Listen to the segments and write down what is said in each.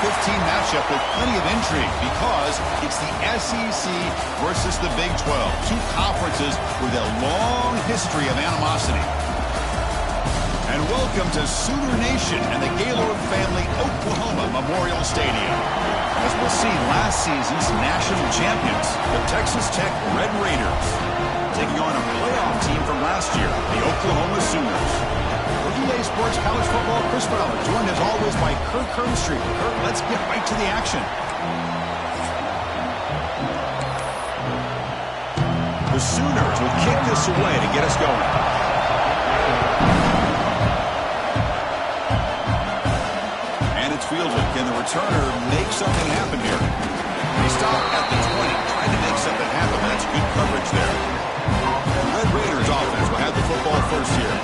15 matchup with plenty of intrigue because it's the SEC versus the Big 12. Two conferences with a long history of animosity. And welcome to Sooner Nation and the Gaylord Family Oklahoma Memorial Stadium. As we'll see, last season's national champions, the Texas Tech Red Raiders, taking on a playoff team from last year, the Oklahoma Sooners. EA Sports College Football, Chris Fowler, joined as always by Kirk Herbstreit. Kirk, let's get right to the action. The Sooners will kick this away to get us going. And it's fielded. Can the returner make something happen here? They stop at the 20, trying to make something happen. That's good coverage there. The Red Raiders offense will have the football first here.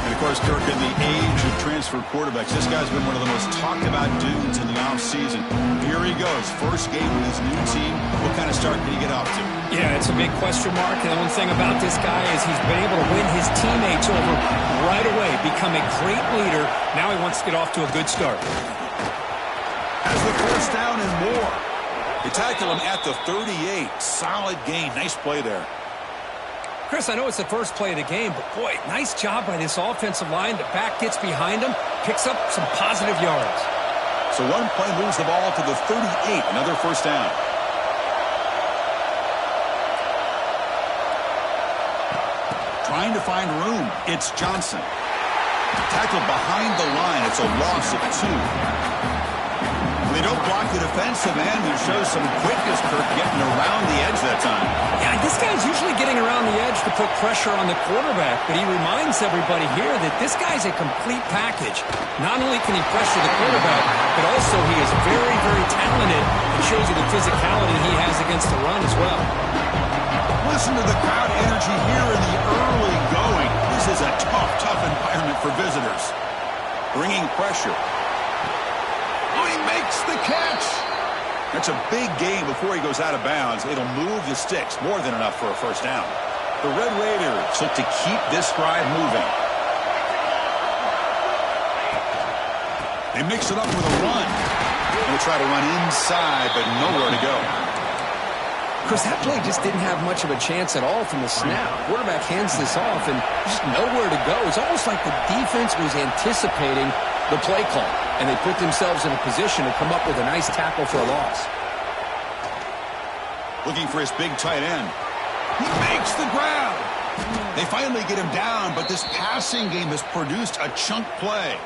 And, of course, Kirk, in the age of transfer quarterbacks, this guy's been one of the most talked-about dudes in the offseason. Here he goes, first game with his new team. What kind of start can he get off to? Yeah, it's a big question mark, and the one thing about this guy is he's been able to win his teammates over right away, become a great leader. Now he wants to get off to a good start. Has the first down and more. They tackle him at the 38. Solid gain. Nice play there. Chris, I know it's the first play of the game, but boy, nice job by this offensive line. The back gets behind him, picks up some positive yards. So one play moves the ball to the 38. Another first down. Trying to find room. It's Johnson. Tackled behind the line. It's a loss of 2. They don't block the defensive end. It shows some quickness, Kirk, getting around the edge that time. Yeah, this guy's usually getting around the edge to put pressure on the quarterback, but he reminds everybody here that this guy's a complete package. Not only can he pressure the quarterback, but also he is very, very talented and shows you the physicality he has against the run as well. Listen to the crowd energy here in the early going. This is a tough environment for visitors. Bringing pressure. Oh, he makes the catch. That's a big gain before he goes out of bounds. It'll move the sticks, more than enough for a first down. The Red Raiders look to keep this drive moving. They mix it up with a run. They'll try to run inside, but nowhere to go. Chris, that play just didn't have much of a chance at all from the snap. Quarterback hands this off and just nowhere to go. It's almost like the defense was anticipating the play call, and they put themselves in a position to come up with a nice tackle for a loss. Looking for his big tight end. He makes the grab. They finally get him down, but this passing game has produced a chunk play.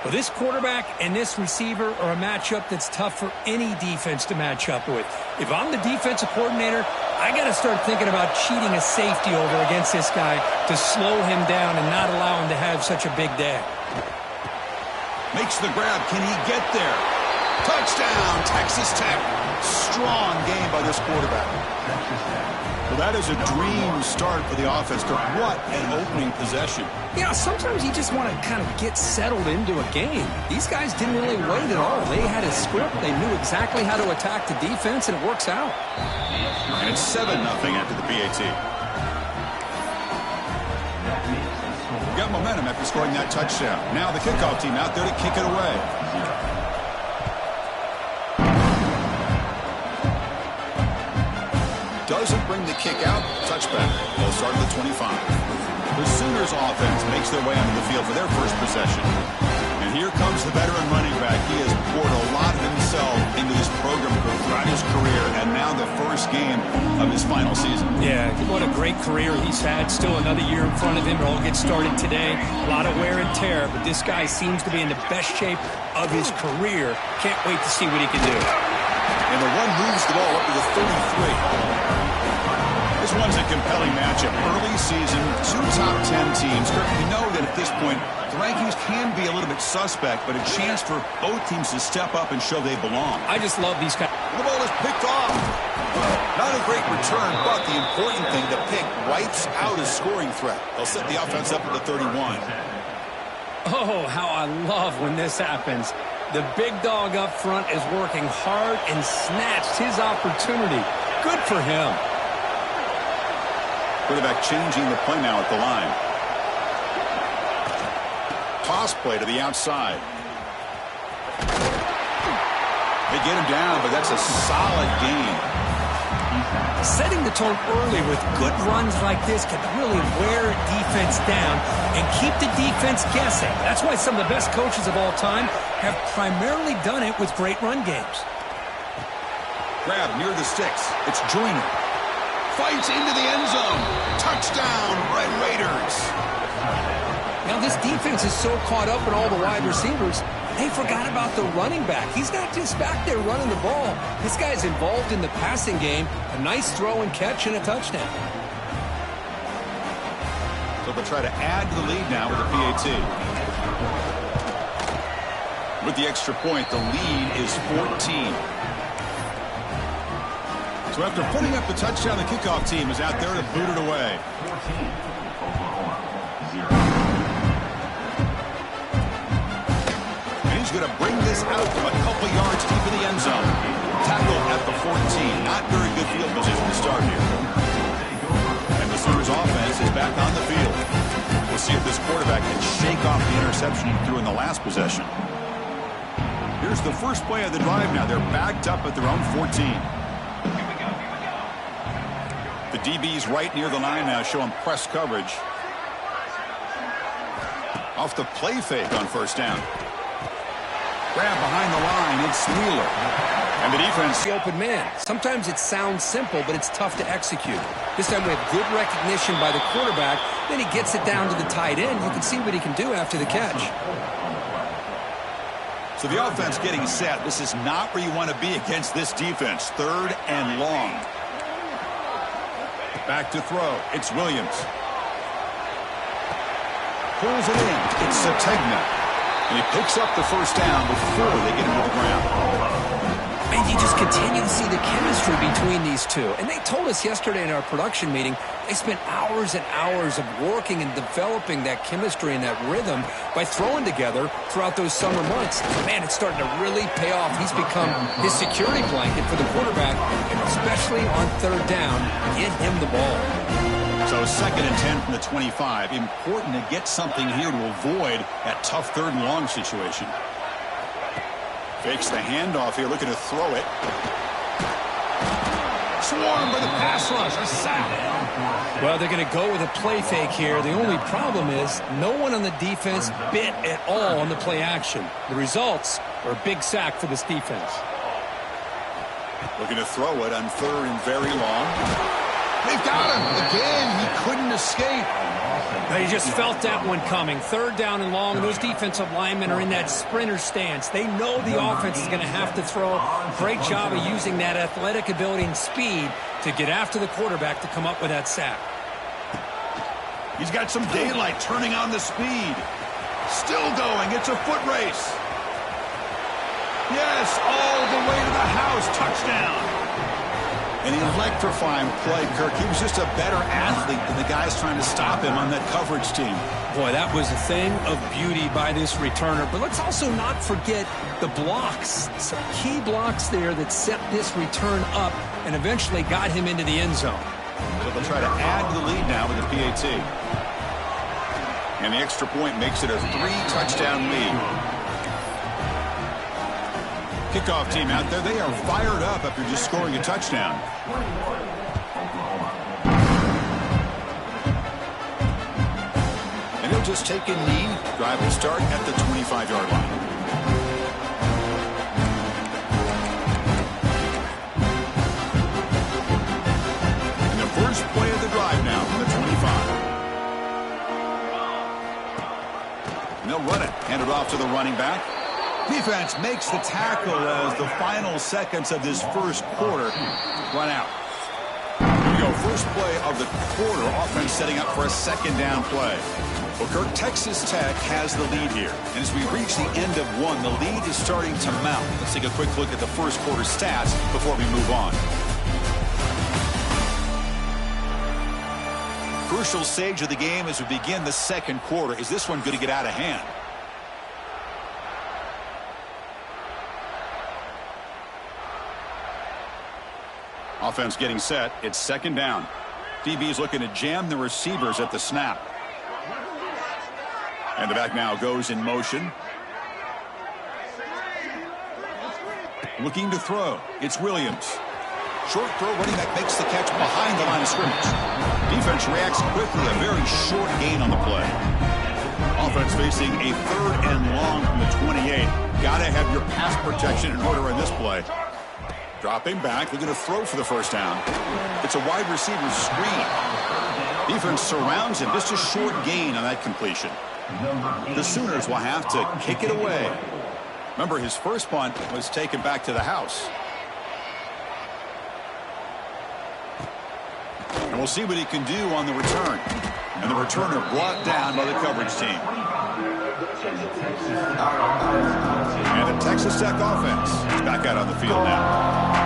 Well, this quarterback and this receiver are a matchup that's tough for any defense to match up with. If I'm the defensive coordinator, I got to start thinking about cheating a safety over against this guy to slow him down and not allow him to have such a big day. Makes the grab. Can he get there? Touchdown, Texas Tech. Strong game by this quarterback. Well, that is a dream start for the offense. What an opening possession. Yeah, sometimes you just want to kind of get settled into a game. These guys didn't really wait at all. They had a script. They knew exactly how to attack the defense, and it works out. And it's 7-0 after the PAT. Got momentum after scoring that touchdown. Now the kickoff team out there to kick it away. Doesn't bring the kick out. Touchback. They'll start at the 25. The Sooners offense makes their way onto the field for their first possession. And here comes the veteran running back. He has poured a lot of himself into this program throughout his career, and now the first game of his final season. Yeah, what a great career he's had. Still another year in front of him. It all gets started today. A lot of wear and tear, but this guy seems to be in the best shape of his career. Can't wait to see what he can do. And the one moves the ball up to the 33. This one's a compelling matchup. Early season, 2 top 10 teams. We know that at this point, the rankings can be a little bit suspect, but a chance for both teams to step up and show they belong. I just love these guys. The ball is picked off. Not a great return, but the important thing, the pick wipes out a scoring threat. They'll set the offense up at the 31. Oh, how I love when this happens. The big dog up front is working hard and snatched his opportunity. Good for him. Quarterback changing the play now at the line. Toss play to the outside. They get him down, but that's a solid gain. Setting the tone early with good runs like this can really wear a defense down and keep the defense guessing. That's why some of the best coaches of all time have primarily done it with great run games. Grab near the sticks. It's Joyner. Fights into the end zone. Touchdown, Red Raiders. Now this defense is so caught up in all the wide receivers, they forgot about the running back. He's not just back there running the ball. This guy's involved in the passing game. A nice throw and catch and a touchdown. So they'll try to add to the lead now with a PAT. With the extra point, the lead is 14. So after putting up the touchdown, the kickoff team is out there to boot it away. And he's going to bring this out from a couple yards deep in the end zone. Tackle at the 14. Not very good field position to start here. And the Sooners offense is back on the field. We'll see if this quarterback can shake off the interception he threw in the last possession. Here's the first play of the drive now. They're backed up at their own 14. The DB's right near the line now, showing press coverage. Off the play fake on first down. Grab behind the line, it's Wheeler. And the defense. The open man. Sometimes it sounds simple, but it's tough to execute. This time we have good recognition by the quarterback. Then he gets it down to the tight end. You can see what he can do after the catch. So the offense getting set. This is not where you want to be against this defense. Third and long. Back to throw. It's Williams. Pulls it in. It's Sategna. And he picks up the first down before they get him to the ground. And you just continue to see the chemistry between these two. And they told us yesterday in our production meeting, they spent hours and hours of working and developing that chemistry and that rhythm by throwing together throughout those summer months. Man, it's starting to really pay off. He's become his security blanket for the quarterback, and especially on third down, get him the ball. So 2nd and 10 from the 25. Important to get something here to avoid that tough third and long situation. Fakes the handoff here, looking to throw it. Swarmed by the pass rush. A sack. Well, they're going to go with a play fake here. The only problem is no one on the defense bit at all on the play action. The results are a big sack for this defense. Looking to throw it on third and very long. They've got him. Again, he couldn't escape. They just felt that one coming. Third down and long. Those defensive linemen are in that sprinter stance. They know the offense is going to have to throw. Great job of using that athletic ability and speed to get after the quarterback to come up with that sack. He's got some daylight turning on the speed. Still going. It's a foot race. Yes, all the way to the house. Touchdown. An electrifying play, Kirk. He was just a better athlete than the guys trying to stop him on that coverage team. Boy, that was a thing of beauty by this returner. But let's also not forget the blocks. Some key blocks there that set this return up and eventually got him into the end zone. So they'll try to add to the lead now with a PAT. And the extra point makes it a 3-touchdown lead. Kickoff team out there, they are fired up after just scoring a touchdown. And he'll just take a knee. Drive will start at the 25-yard line. And the first play of the drive now from the 25. And they'll run it. Hand it off to the running back. Defense makes the tackle as the final seconds of this first quarter run out. Here we go. First play of the quarter. Offense setting up for a second down play. Well, Kirk, Texas Tech has the lead here. And as we reach the end of one, the lead is starting to mount. Let's take a quick look at the first quarter stats before we move on. Crucial stage of the game as we begin the second quarter. Is this one going to get out of hand? Offense getting set. It's second down. DB is looking to jam the receivers at the snap. And the back now goes in motion. Looking to throw. It's Williams. Short throw, running back makes the catch behind the line of scrimmage. Defense reacts quickly. A very short gain on the play. Offense facing a 3rd and long from the 28. Got to have your pass protection in order in this play. Dropping back, looking to throw for the first down. It's a wide receiver screen. Defense surrounds him. Just a short gain on that completion. The Sooners will have to kick it away. Remember, his first punt was taken back to the house. And we'll see what he can do on the return. And the returner brought down by the coverage team. And the Texas Tech offense is back out on the field now.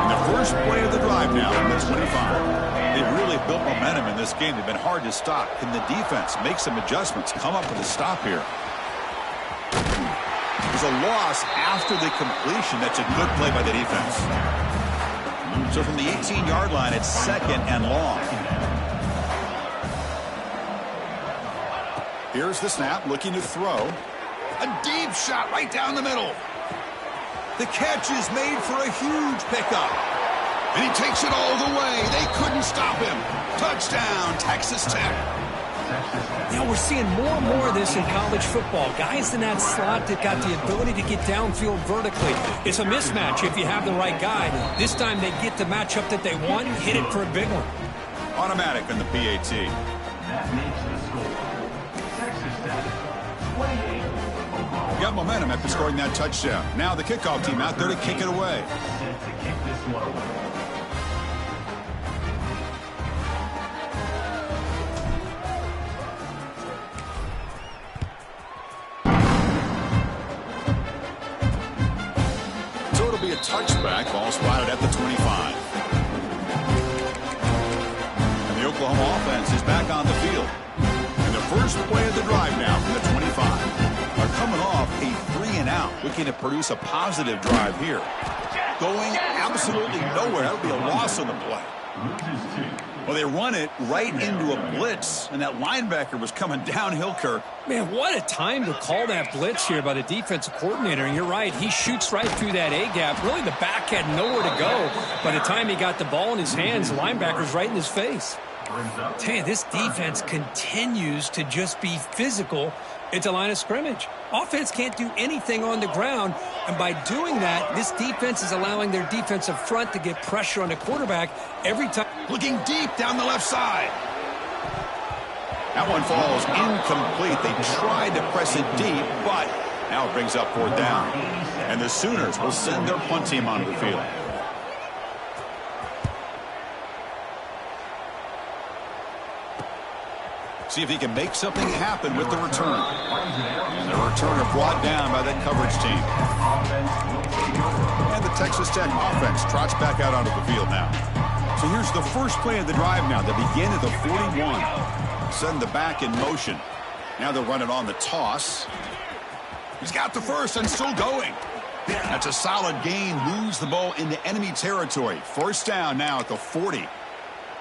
In the first play of the drive now from the 25. They've really built momentum in this game. They've been hard to stop. Can the defense make some adjustments, come up with a stop here? There's a loss after the completion. That's a good play by the defense. So from the 18-yard line, it's 2nd and long. Here's the snap, looking to throw. A deep shot right down the middle. The catch is made for a huge pickup. And he takes it all the way. They couldn't stop him. Touchdown, Texas Tech. You know, we're seeing more and more of this in college football. Guys in that slot that got the ability to get downfield vertically. It's a mismatch if you have the right guy. This time they get the matchup that they want and hit it for a big one. Automatic on the PAT. Got momentum after scoring that touchdown. Now the kickoff team out there to kick it away. So it'll be a touchback. Ball spotted at the 25. And the Oklahoma offense is back on the field. And the first play of the drive now from the 25. Are coming off a 3-and-out, looking to produce a positive drive here. Going absolutely nowhere. That would be a loss on the play. Well, they run it right into a blitz, and that linebacker was coming downhill, Kirk. Man, what a time to call that blitz here by the defensive coordinator. And you're right, he shoots right through that A-gap. Really, the back had nowhere to go. By the time he got the ball in his hands, the linebacker's right in his face. I tell you, this defense continues to just be physical at the line of scrimmage. Offense can't do anything on the ground, and by doing that, this defense is allowing their defensive front to get pressure on the quarterback every time. Looking deep down the left side. That one falls incomplete. They tried to press it deep, but now it brings up 4th down. And the Sooners will send their punt team onto the field. See if he can make something happen with the return. And the returner brought down by that coverage team. And the Texas Tech offense trots back out onto the field now. So here's the first play of the drive now. They begin at the 41. Send the back in motion. Now they'll run it on the toss. He's got the first and still going. That's a solid gain. Moves the ball into enemy territory. First down now at the 40.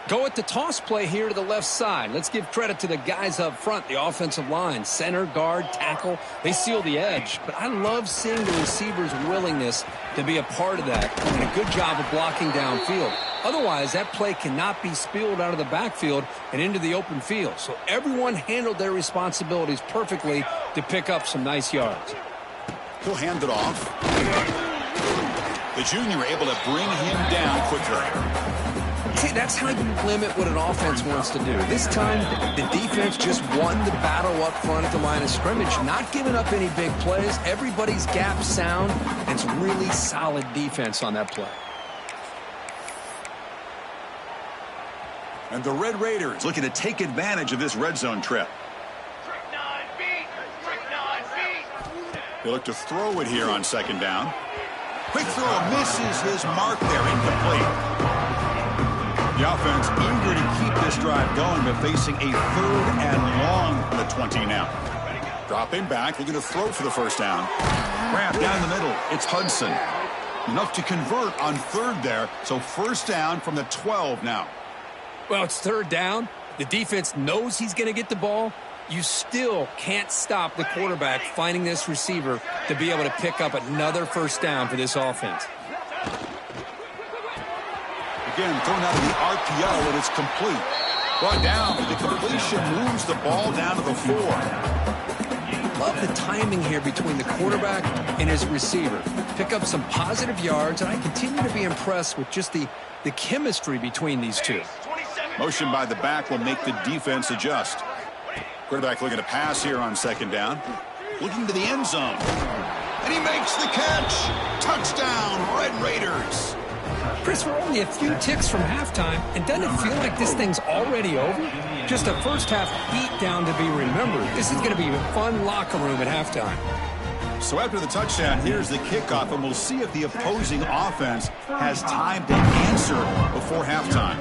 Go at the toss play here to the left side. Let's give credit to the guys up front, the offensive line, center, guard, tackle. They seal the edge. But I love seeing the receiver's willingness to be a part of that and a good job of blocking downfield. Otherwise, that play cannot be spilled out of the backfield and into the open field. So everyone handled their responsibilities perfectly to pick up some nice yards. He'll hand it off. The junior able to bring him down quickly. See, that's how you limit what an offense wants to do. This time, the defense just won the battle up front at the line of scrimmage, not giving up any big plays. Everybody's gap sound, and it's really solid defense on that play. And the Red Raiders looking to take advantage of this red zone trip. They look to throw it here on 2nd down. Quick throw, misses his mark there, incomplete. The offense eager to keep this drive going, but facing a 3rd and long from the 20 now. Dropping back, looking to throw for the first down. Wrap down the middle, it's Hudson. Enough to convert on 3rd there, so first down from the 12 now. Well, it's 3rd down. The defense knows he's going to get the ball. You still can't stop the quarterback finding this receiver to be able to pick up another first down for this offense. again, thrown out of the RPO, and it's complete. Brought down, but the completion moves the ball down to the 4. Love the timing here between the quarterback and his receiver. Pick up some positive yards, and I continue to be impressed with just the chemistry between these two. Motion by the back will make the defense adjust. Quarterback looking to pass here on second down. Looking to the end zone. And he makes the catch. Touchdown, Red Raiders. Chris, we're only a few ticks from halftime, and doesn't it feel like this thing's already over? Just a first-half beatdown to be remembered. This is going to be a fun locker room at halftime. So after the touchdown, here's the kickoff, and we'll see if the opposing offense has time to answer before halftime.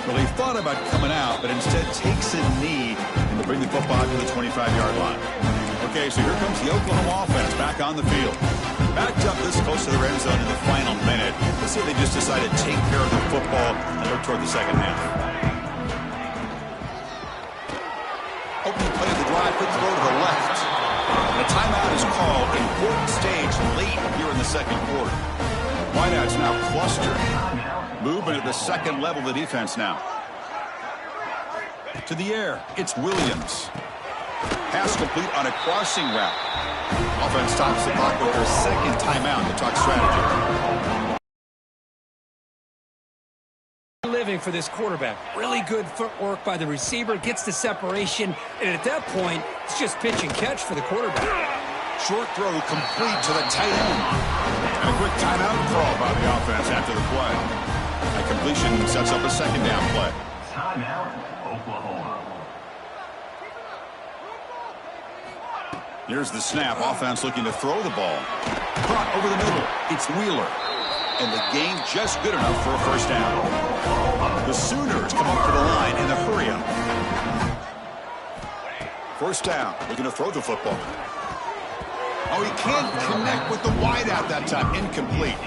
Well, he thought about coming out, but instead takes a knee and will bring the football to the 25-yard line. Okay, so here comes the Oklahoma offense back on the field. Backed up this close to the red zone in the final minute. Let's see if they just decide to take care of the football and look toward the second half. Opening play of the drive, quick throw to the left. And a timeout is called. Important stage late here in the second quarter. Wideouts now clustered. Movement at the second level of the defense now. To the air, it's Williams. Pass complete on a crossing route. Offense stops the clock with their second timeout to talk strategy. Living for this quarterback. Really good footwork by the receiver. Gets the separation. And at that point, it's just pitch and catch for the quarterback. Short throw complete to the tight end. And a quick timeout call by the offense after the play. That completion sets up a second down play. Timeout, Oklahoma. Here's the snap. Offense looking to throw the ball. Brought over the middle. It's Wheeler. And the game just good enough for a first down. The Sooners come up to the line in the hurry-up. First down. Looking to throw the football. Oh, he can't connect with the wideout that time. Incomplete.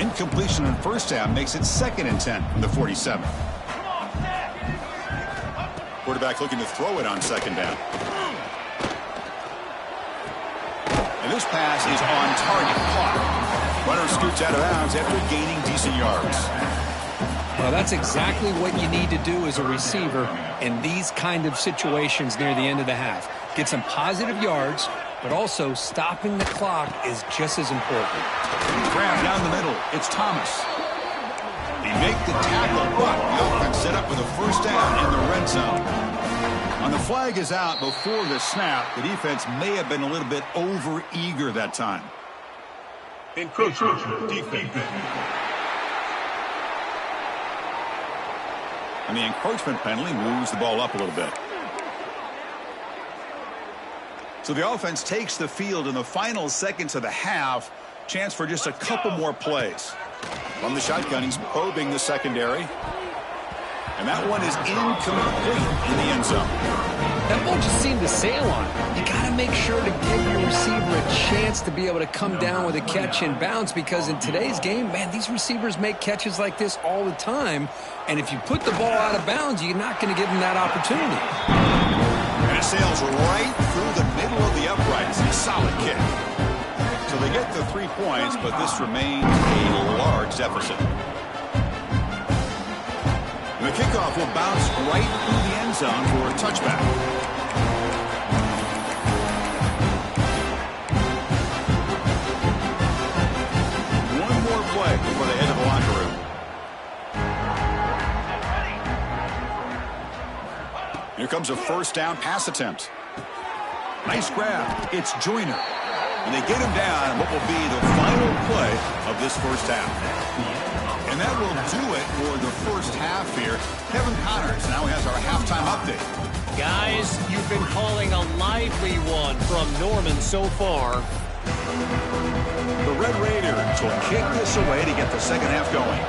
Incompletion on first down makes it 2nd and 10 from the 47. Quarterback looking to throw it on second down. And this pass is on target. Caught. Runner scoots out of bounds after gaining decent yards. Well, that's exactly what you need to do as a receiver in these kind of situations near the end of the half. Get some positive yards, but also stopping the clock is just as important. Grab down the middle. It's Thomas. They make the tackle, but the offense set up with a first down in the red zone. And the flag is out before the snap. The defense may have been a little bit over-eager that time. Encroachment defense. And the encroachment penalty moves the ball up a little bit. So the offense takes the field in the final seconds of the half. Chance for just a couple more plays. From the shotgun, he's probing the secondary. And that one is incomplete in the end zone. That ball just seemed to sail on it. You got to make sure to give your receiver a chance to be able to come down with a catch and bounce, because in today's game, man, these receivers make catches like this all the time. And if you put the ball out of bounds, you're not going to give them that opportunity. And it sails right through the middle of the uprights. A solid kick. So they get the 3 points, but this remains a large deficit. And the kickoff will bounce right through the end zone for a touchback. One more play before they head to the locker room. Here comes a first down pass attempt. Nice grab. It's Joyner. And they get him down in what will be the final play of this first half. And that will do it for the first half here. Kevin Connors now has our halftime update. Guys, you've been calling a lively one from Norman so far. The Red Raiders will kick this away to get the second half going.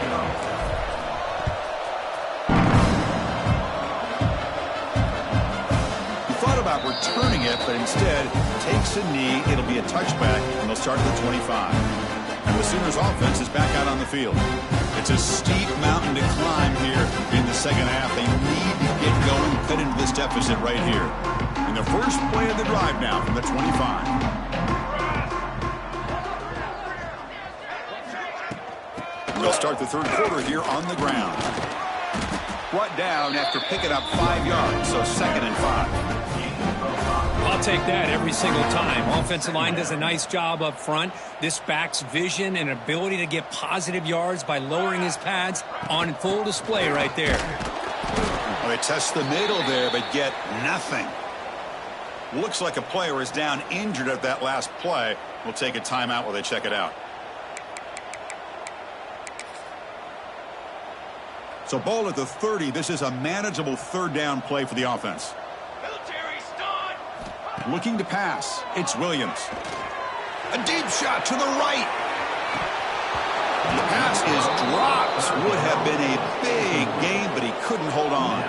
About returning it, but instead takes a knee. It'll be a touchback, and they'll start at the 25. And the Sooners offense is back out on the field. It's a steep mountain to climb here in the second half. They need to get going, cut into this deficit right here. In the first play of the drive now from the 25. They'll start the third quarter here on the ground. Brought down after picking up 5 yards, so 2nd and 5. I'll take that every single time. Offensive line does a nice job up front. This back's vision and ability to get positive yards by lowering his pads on full display right there. Well, they test the middle there, but get nothing. Looks like a player is down injured at that last play. We'll take a timeout while they check it out. So ball at the 30. This is a manageable third down play for the offense. Looking to pass. It's Williams. A deep shot to the right. The pass is dropped. Would have been a big gain, but he couldn't hold on.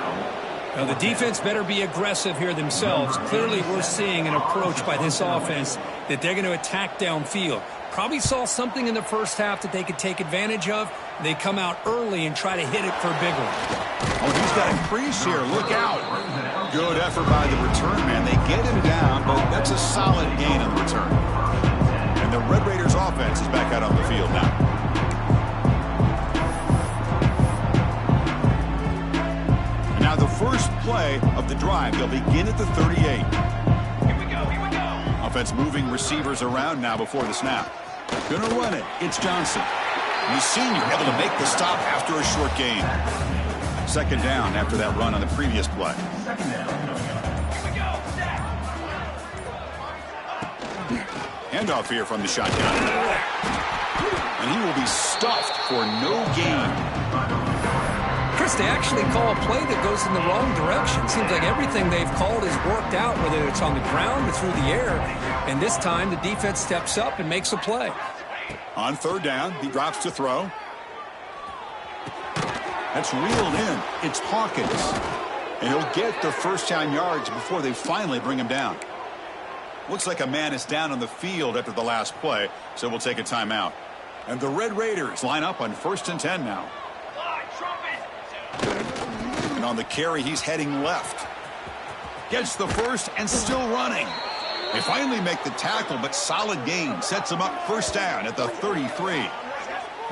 Now, the defense better be aggressive here themselves. Clearly, we're seeing an approach by this offense that they're going to attack downfield. Probably saw something in the first half that they could take advantage of. They come out early and try to hit it for a big one. Oh, he's got a crease here. Look out. Good effort by the return man. They get him down, but that's a solid gain on the return. And the Red Raiders offense is back out on the field now. And now the first play of the drive. They'll begin at the 38. Here we go. Offense moving receivers around now before the snap. Gonna run it. It's Johnson. The senior able to make the stop after a short gain. 2nd down after that run on the previous play. Handoff here from the shotgun. And he will be stuffed for no gain. Chris, they actually call a play that goes in the wrong direction. Seems like everything they've called has worked out, whether it's on the ground or through the air. And this time, the defense steps up and makes a play. On 3rd down, he drops to throw. That's reeled in. It's Hawkins. And he'll get the first down yards before they finally bring him down. Looks like a man is down on the field after the last play, so we'll take a timeout. And the Red Raiders line up on 1st and 10 now. And on the carry, he's heading left. Gets the first and still running. They finally make the tackle, but solid gain sets him up 1st down at the 33.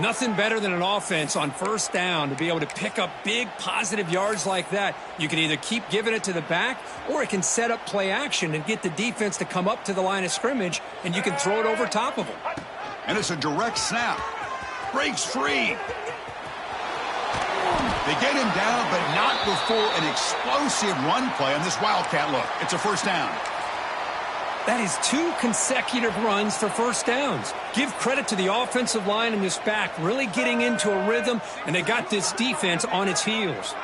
Nothing better than an offense on 1st down to be able to pick up big positive yards like that. You can either keep giving it to the back, or it can set up play action and get the defense to come up to the line of scrimmage, and you can throw it over top of them. And it's a direct snap. Breaks free. They get him down, but not before an explosive run play on this Wildcat look. It's a 1st down. That is 2 consecutive runs for 1st downs. Give credit to the offensive line and this back really getting into a rhythm, and they got this defense on its heels.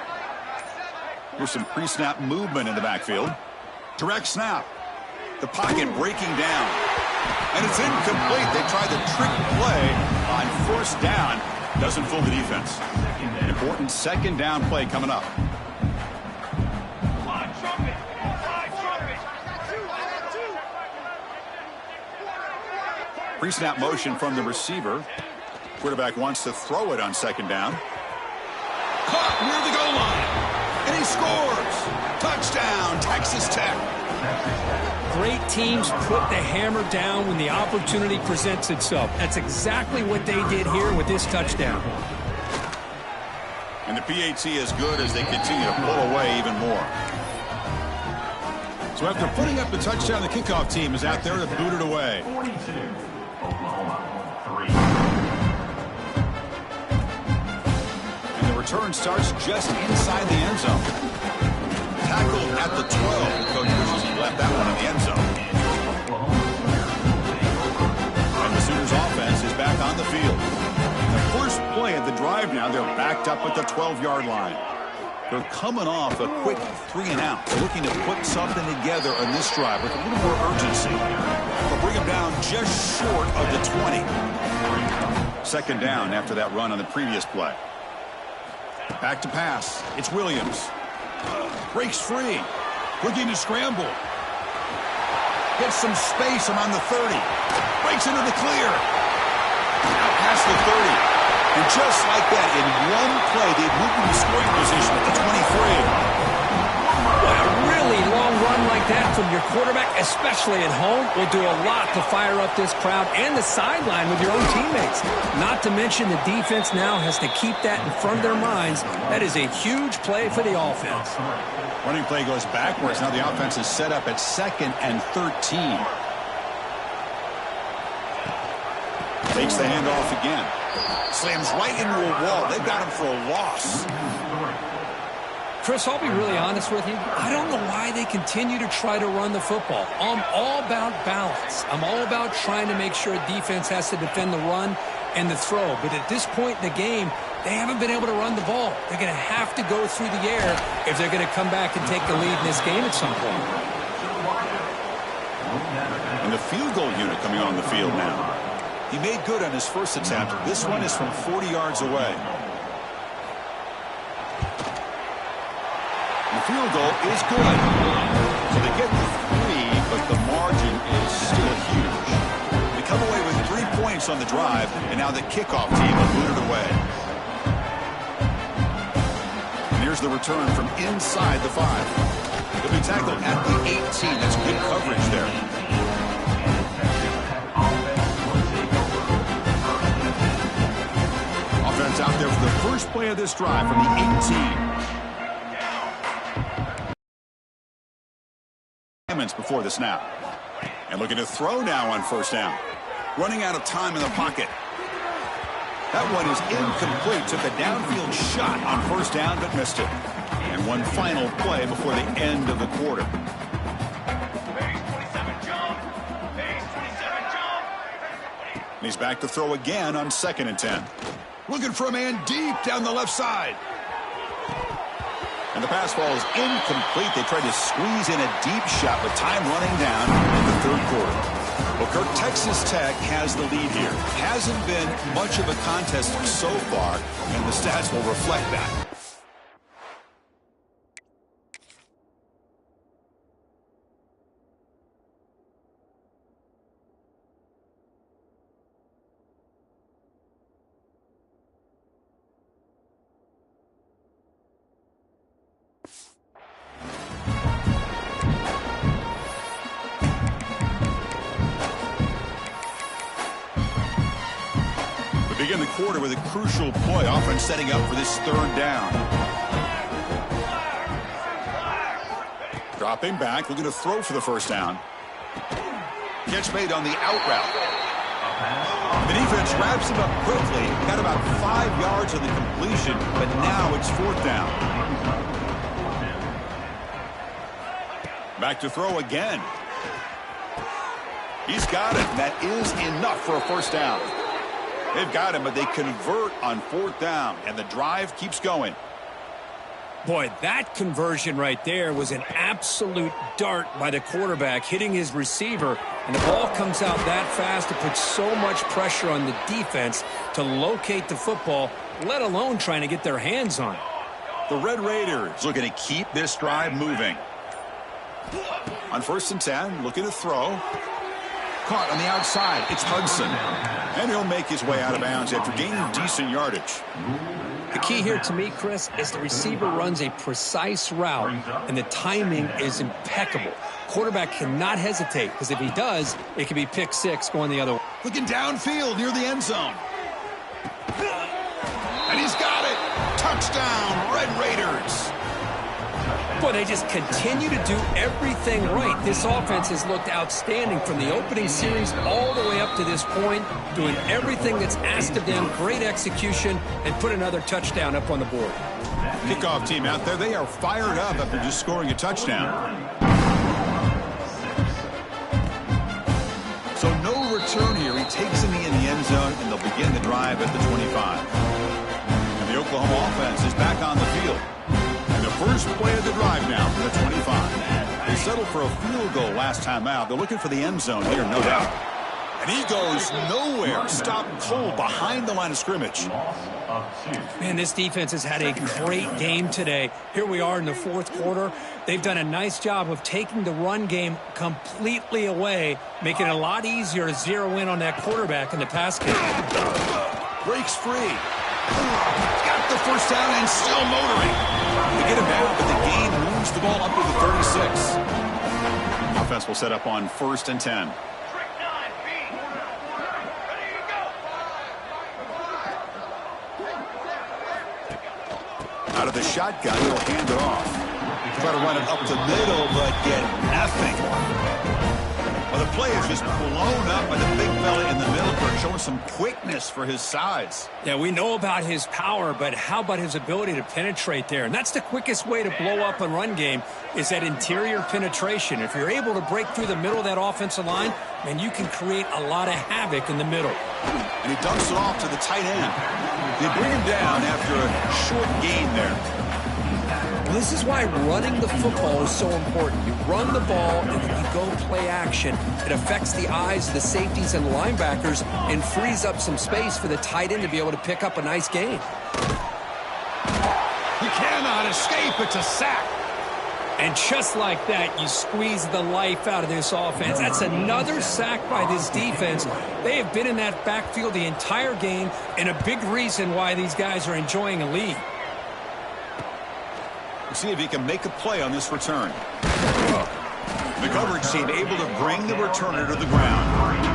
Here's some pre-snap movement in the backfield. Direct snap. The pocket breaking down. And it's incomplete. They try the trick play on 1st down. Doesn't fool the defense. An important 2nd down play coming up. Pre-snap motion from the receiver. Quarterback wants to throw it on 2nd down. Caught near the goal line. And he scores. Touchdown, Texas Tech. Great teams put the hammer down when the opportunity presents itself. That's exactly what they did here with this touchdown. And the PAT is good as they continue to pull away even more. So after putting up the touchdown, the kickoff team is out there to boot it away. 42, Oklahoma 3. And the return starts just inside the end zone. Tackled at the 12. Coach wishes he left that one in the end zone. And the Sooners offense is back on the field. The first play of the drive now, they're backed up at the 12-yard line. They're coming off a quick 3-and-out. They're looking to put something together on this drive with a little more urgency. They'll bring them down just short of the 20. 2nd down after that run on the previous play. Back to pass. It's Williams. Breaks free. Looking to scramble. Gets some space around the 30. Breaks into the clear. Now past the 30. And just like that, in one play, they've moved into scoring position at the 23. What a really long run like like that from your quarterback, especially at home, will do a lot to fire up this crowd and the sideline with your own teammates. Not to mention the defense now has to keep that in front of their minds. That is a huge play for the offense. Running play goes backwards. Now the offense is set up at 2nd and 13. Takes the handoff again. Slams right into a wall. They've got him for a loss. Chris, I'll be really honest with you. I don't know why they continue to try to run the football. I'm all about balance. I'm all about trying to make sure defense has to defend the run and the throw. But at this point in the game, they haven't been able to run the ball. They're going to have to go through the air if they're going to come back and take the lead in this game at some point. And the field goal unit coming on the field now. He made good on his first attempt. This one is from 40 yards away. The field goal is good. So they get the 3, but the margin is still huge. They come away with 3 points on the drive, and now the kickoff team will boot it away. And here's the return from inside the 5. He'll be tackled at the 18. That's good coverage there. Offense out there for the first play of this drive from the 18. Before the snap. And looking to throw now on first down. Running out of time in the pocket. That one is incomplete. Took a downfield shot on first down, but missed it. And one final play before the end of the quarter. And he's back to throw again on 2nd and 10. Looking for a man deep down the left side. And the pass ball is incomplete. They tried to squeeze in a deep shot with time running down in the 3rd quarter. Well, Kirk, Texas Tech has the lead here. Hasn't been much of a contest so far, and the stats will reflect that. Begin the quarter with a crucial play. Offense setting up for this 3rd down. Dropping back, looking to throw for the first down. Catch made on the out route. The defense wraps him up quickly. Got about 5 yards on the completion, but now it's 4th down. Back to throw again. He's got it. That is enough for a first down. They've got him, but they convert on 4th down, and the drive keeps going. Boy, that conversion right there was an absolute dart by the quarterback, hitting his receiver, and the ball comes out that fast to put so much pressure on the defense to locate the football, let alone trying to get their hands on it. The Red Raiders looking to keep this drive moving. On 1st and 10, looking to throw. Caught on the outside. It's Hudson. And he'll make his way out of bounds after gaining decent yardage. The key here to me, Chris, is the receiver runs a precise route, and the timing is impeccable. Quarterback cannot hesitate, because if he does, it could be pick 6 going the other way. Looking downfield near the end zone. And he's got it. Touchdown, Red Raiders. Boy, they just continue to do everything right. This offense has looked outstanding from the opening series all the way up to this point, doing everything that's asked of them, great execution, and put another touchdown up on the board. Kickoff team out there, they are fired up after just scoring a touchdown. So no return here. He takes him in the end zone, and they'll begin the drive at the 25. And the Oklahoma offense is back on the field. First play of the drive now from the 25. They settled for a field goal last time out. They're looking for the end zone here, no doubt. And he goes nowhere. Stopped cold behind the line of scrimmage. Man, this defense has had a great game today. Here we are in the 4th quarter. They've done a nice job of taking the run game completely away, making it a lot easier to zero in on that quarterback in the pass game. Breaks free. Got the first down and still motoring. They get him down, but the game moves the ball up to the 36. offense will set up on 1st and 10. Out of the shotgun, he'll hand it off. Try to run it up the middle, but get nothing. Well, the play is just blown up by the big fella in the middle, showing some quickness for his size. Yeah, we know about his power, but how about his ability to penetrate there? And that's the quickest way to blow up a run game, is that interior penetration. If you're able to break through the middle of that offensive line, then you can create a lot of havoc in the middle. And he dumps it off to the tight end. They bring him down after a short gain there. Well, this is why running the football is so important. You run the ball, and then you go play action. It affects the eyes of the safeties and linebackers and frees up some space for the tight end to be able to pick up a nice gain. He cannot escape. It's a sack. And just like that, you squeeze the life out of this offense. That's another sack by this defense. They have been in that backfield the entire game, and a big reason why these guys are enjoying a lead. We'll see if he can make a play on this return. The coverage team able to bring the returner to the ground.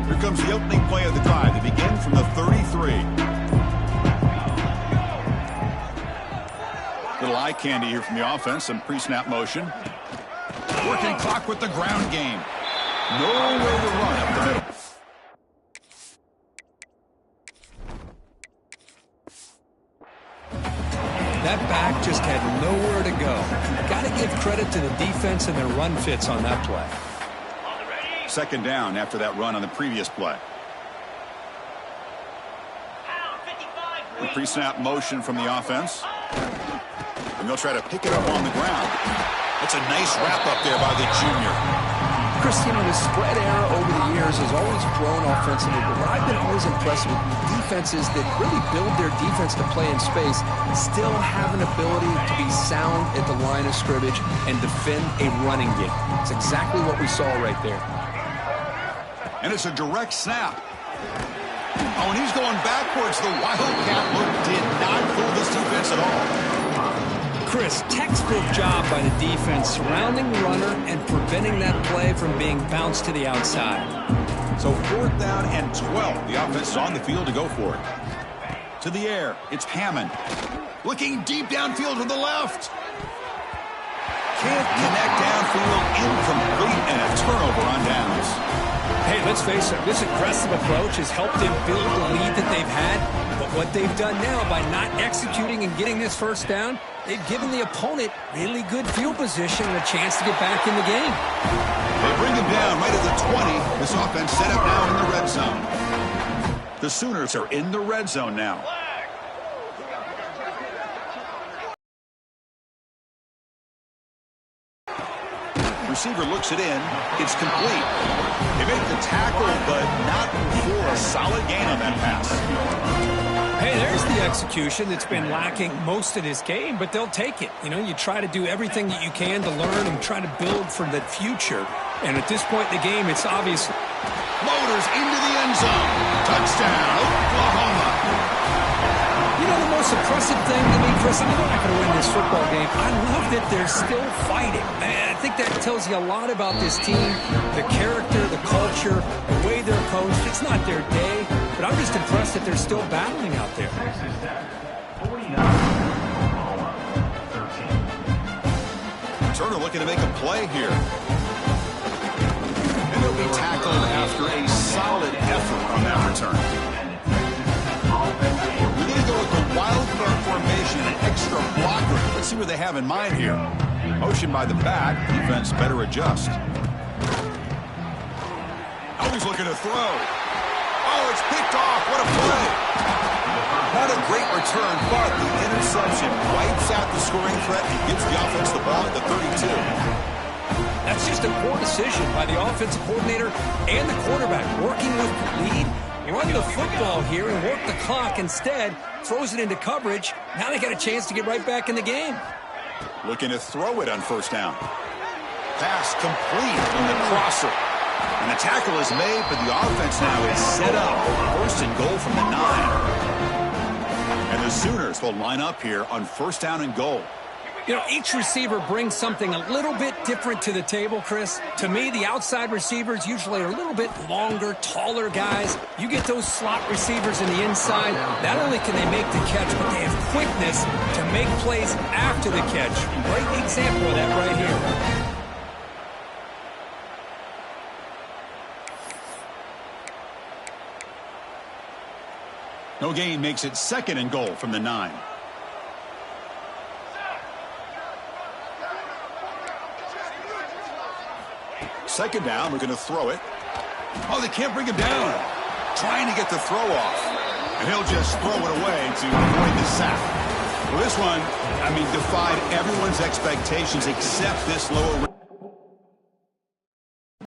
Here comes the opening play of the drive. They begin from the 33. Little eye candy here from the offense. Some pre-snap motion. Working clock with the ground game. No way to run up the middle. That back just had nowhere to go. Got to give credit to the defense and their run fits on that play. Second down after that run on the previous play. The pre-snap motion from the offense. And they'll try to pick it up on the ground. That's a nice wrap up there by the junior. Chris, you know, the spread era over the years has always grown offensively, but what I've been always impressed with defenses that really build their defense to play in space still have an ability to be sound at the line of scrimmage and defend a running game. It's exactly what we saw right there. And it's a direct snap. Oh, and he's going backwards. The Wildcat look did not fool this defense at all. Chris, textbook job by the defense surrounding the runner and preventing that play from being bounced to the outside. So 4th down and 12. The offense is on the field to go for it. To the air, it's Hammond. Looking deep downfield to the left. Can't connect downfield, incomplete, and a turnover on downs. Hey, let's face it, this aggressive approach has helped them build the lead that they've had. But what they've done now by not executing and getting this first down, they've given the opponent really good field position and a chance to get back in the game. They bring him down right at the 20. This offense set up now in the red zone. The Sooners are in the red zone now. Receiver looks it in. It's complete. They make the tackle, but not for a solid gain on that pass. Hey, there's the execution that's been lacking most of this game, but they'll take it. You know, you try to do everything that you can to learn and try to build for the future. And at this point in the game, it's obvious. Motors into the end zone. Touchdown, Oklahoma. You know, the most impressive thing to me, Chris, I know they're not going to win this football game. I love that they're still fighting. I think that tells you a lot about this team, the character, the culture, the way they're coached. It's not their day, but I'm just impressed that they're still battling out there. Turner looking to make a play here. And he'll be tackled after a solid effort on that return. We're going to go with the wildcat formation, an extra blocker. Let's see what they have in mind here. Motion by the back. Defense better adjust. Always looking to throw. Oh, it's picked off. What a play. Not a great return, but the interception wipes out the scoring threat and gives the offense the ball at the 32. That's just a poor decision by the offensive coordinator and the quarterback, working with the lead. Run the football here and work the clock instead. throws it into coverage. Now they got a chance to get right back in the game. Looking to throw it on first down. Pass complete from the crosser. And the tackle is made, but the offense now is set up. First and goal from the 9. And the Sooners will line up here on first down and goal. You know, each receiver brings something a little bit different to the table, Chris. To me, the outside receivers usually are a little bit longer, taller guys. You get those slot receivers in the inside, not only can they make the catch, but they have quickness to make plays after the catch. Great example of that right here. No gain makes it second and goal from the 9. Second down, we're going to throw it. Oh, they can't bring him down. Trying to get the throw off. And he'll just throw it away to avoid the sack. Well, this one, defied everyone's expectations except this lower